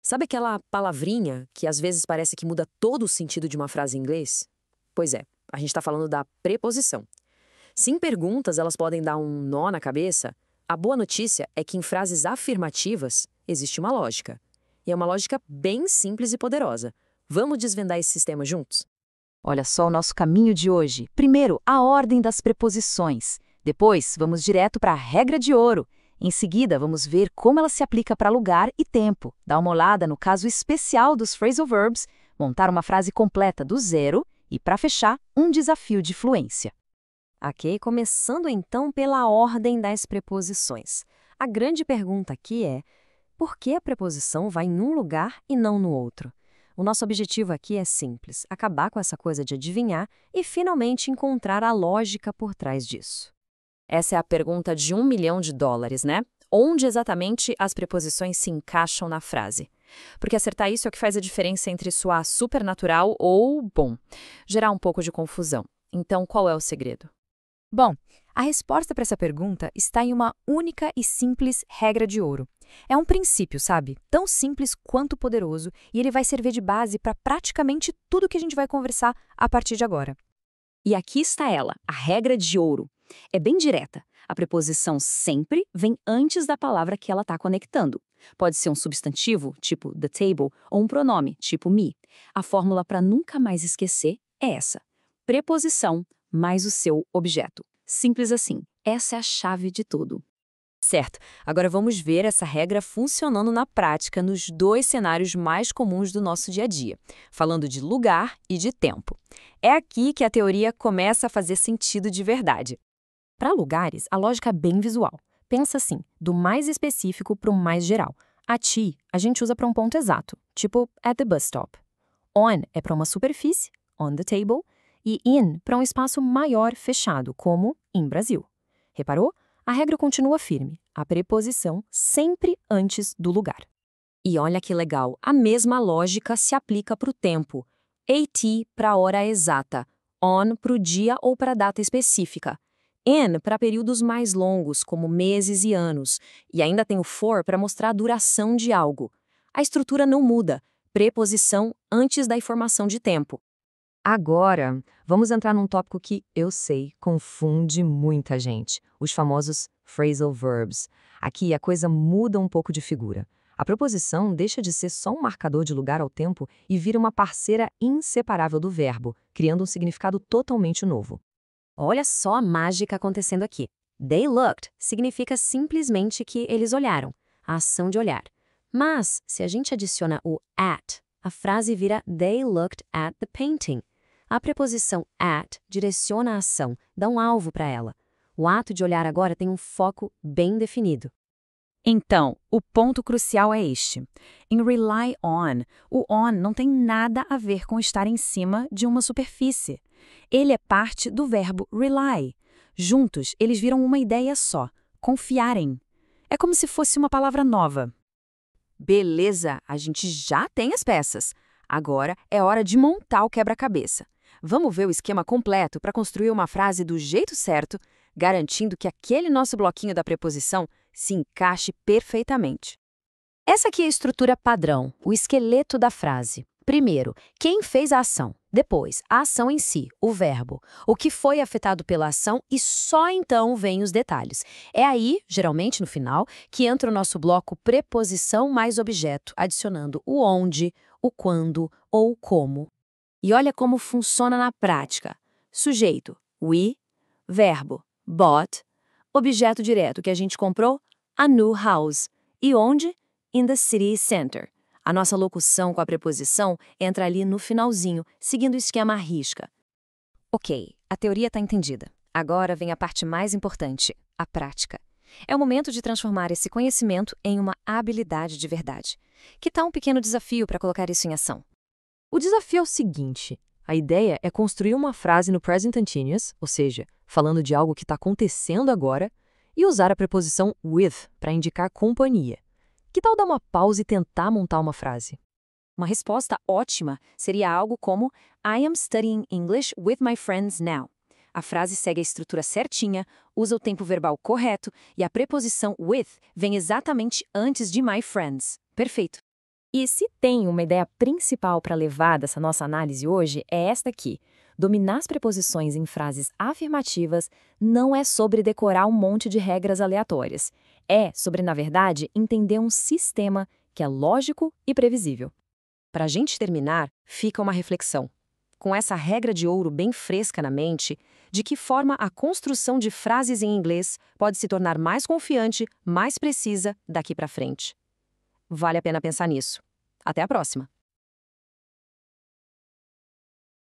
Sabe aquela palavrinha que às vezes parece que muda todo o sentido de uma frase em inglês? Pois é, a gente está falando da preposição. Se em perguntas elas podem dar um nó na cabeça, a boa notícia é que em frases afirmativas existe uma lógica. E é uma lógica bem simples e poderosa. Vamos desvendar esse sistema juntos? Olha só o nosso caminho de hoje. Primeiro, a ordem das preposições. Depois, vamos direto para a regra de ouro. Em seguida, vamos ver como ela se aplica para lugar e tempo. Dar uma olhada no caso especial dos phrasal verbs, montar uma frase completa do zero e, para fechar, um desafio de fluência. Ok, começando então pela ordem das preposições. A grande pergunta aqui é: por que a preposição vai em um lugar e não no outro? O nosso objetivo aqui é simples: acabar com essa coisa de adivinhar e finalmente encontrar a lógica por trás disso. Essa é a pergunta de $1 milhão, né? Onde exatamente as preposições se encaixam na frase? Porque acertar isso é o que faz a diferença entre soar supernatural ou, bom, gerar um pouco de confusão. Então, qual é o segredo? Bom, a resposta para essa pergunta está em uma única e simples regra de ouro. É um princípio, sabe? Tão simples quanto poderoso, e ele vai servir de base para praticamente tudo que a gente vai conversar a partir de agora. E aqui está ela, a regra de ouro. É bem direta. A preposição sempre vem antes da palavra que ela está conectando. Pode ser um substantivo, tipo the table, ou um pronome, tipo me. A fórmula para nunca mais esquecer é essa. Preposição mais o seu objeto. Simples assim. Essa é a chave de tudo. Certo, agora vamos ver essa regra funcionando na prática nos dois cenários mais comuns do nosso dia a dia, falando de lugar e de tempo. É aqui que a teoria começa a fazer sentido de verdade. Para lugares, a lógica é bem visual. Pensa assim, do mais específico para o mais geral. At a gente usa para um ponto exato, tipo at the bus stop. On é para uma superfície, on the table, e in para um espaço maior fechado, como em Brasil. Reparou? A regra continua firme, a preposição sempre antes do lugar. E olha que legal, a mesma lógica se aplica para o tempo. At para a hora exata, on para o dia ou para a data específica, in para períodos mais longos, como meses e anos, e ainda tem o for para mostrar a duração de algo. A estrutura não muda, preposição antes da informação de tempo. Agora, vamos entrar num tópico que, eu sei, confunde muita gente. Os famosos phrasal verbs. Aqui a coisa muda um pouco de figura. A preposição deixa de ser só um marcador de lugar ao tempo e vira uma parceira inseparável do verbo, criando um significado totalmente novo. Olha só a mágica acontecendo aqui. They looked significa simplesmente que eles olharam, a ação de olhar. Mas, se a gente adiciona o at, a frase vira They looked at the painting. A preposição at direciona a ação, dá um alvo para ela. O ato de olhar agora tem um foco bem definido. Então, o ponto crucial é este. Em rely on, o on não tem nada a ver com estar em cima de uma superfície. Ele é parte do verbo rely. Juntos, eles viram uma ideia só, confiar em. É como se fosse uma palavra nova. Beleza, a gente já tem as peças. Agora é hora de montar o quebra-cabeça. Vamos ver o esquema completo para construir uma frase do jeito certo, garantindo que aquele nosso bloquinho da preposição se encaixe perfeitamente. Essa aqui é a estrutura padrão, o esqueleto da frase. Primeiro, quem fez a ação? Depois, a ação em si, o verbo, o que foi afetado pela ação e só então vêm os detalhes. É aí, geralmente no final, que entra o nosso bloco preposição mais objeto, adicionando o onde, o quando ou o como. E olha como funciona na prática. Sujeito, we, verbo, bought, objeto direto que a gente comprou, a new house. E onde? In the city center. A nossa locução com a preposição entra ali no finalzinho, seguindo o esquema à risca. Ok, a teoria está entendida. Agora vem a parte mais importante, a prática. É o momento de transformar esse conhecimento em uma habilidade de verdade. Que tal um pequeno desafio para colocar isso em ação? O desafio é o seguinte: a ideia é construir uma frase no present continuous, ou seja, falando de algo que está acontecendo agora, e usar a preposição with para indicar companhia. Que tal dar uma pausa e tentar montar uma frase? Uma resposta ótima seria algo como I am studying English with my friends now. A frase segue a estrutura certinha, usa o tempo verbal correto e a preposição with vem exatamente antes de my friends. Perfeito. E se tem uma ideia principal para levar dessa nossa análise hoje, é esta aqui. Dominar as preposições em frases afirmativas não é sobre decorar um monte de regras aleatórias. É sobre, na verdade, entender um sistema que é lógico e previsível. Para a gente terminar, fica uma reflexão. Com essa regra de ouro bem fresca na mente, de que forma a construção de frases em inglês pode se tornar mais confiante, mais precisa daqui para frente. Vale a pena pensar nisso. Até a próxima!